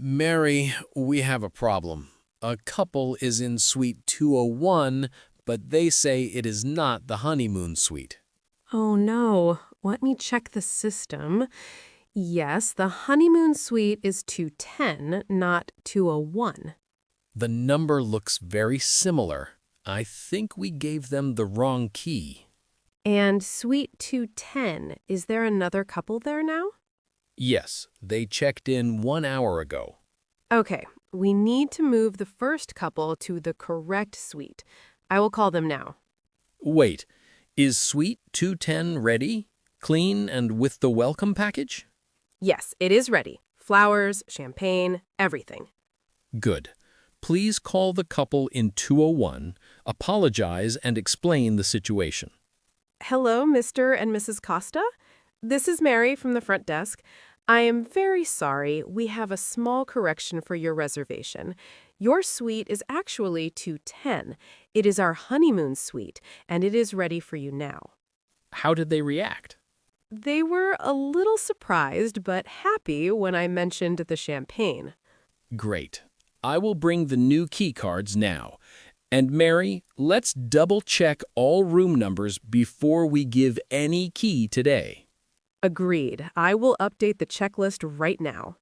Mary, we have a problem. A couple is in suite 201, but they say it is not the honeymoon suite. Oh no, let me check the system. Yes, the honeymoon suite is 210, not 201. The number looks very similar. I think we gave them the wrong key. And suite 210, is there another couple there now? Yes, they checked in 1 hour ago. Okay, we need to move the first couple to the correct suite. I will call them now. Wait, is suite 210 ready? Clean and with the welcome package? Yes, it is ready. Flowers, champagne, everything. Good. Please call the couple in 201, apologize, and explain the situation. Hello, Mr. and Mrs. Costa. This is Mary from the front desk. I am very sorry. We have a small correction for your reservation. Your suite is actually 210. It is our honeymoon suite, and it is ready for you now. How did they react? They were a little surprised but happy when I mentioned the champagne. Great. I will bring the new key cards now. And Mary, let's double-check all room numbers before we give any key today. Agreed. I will update the checklist right now.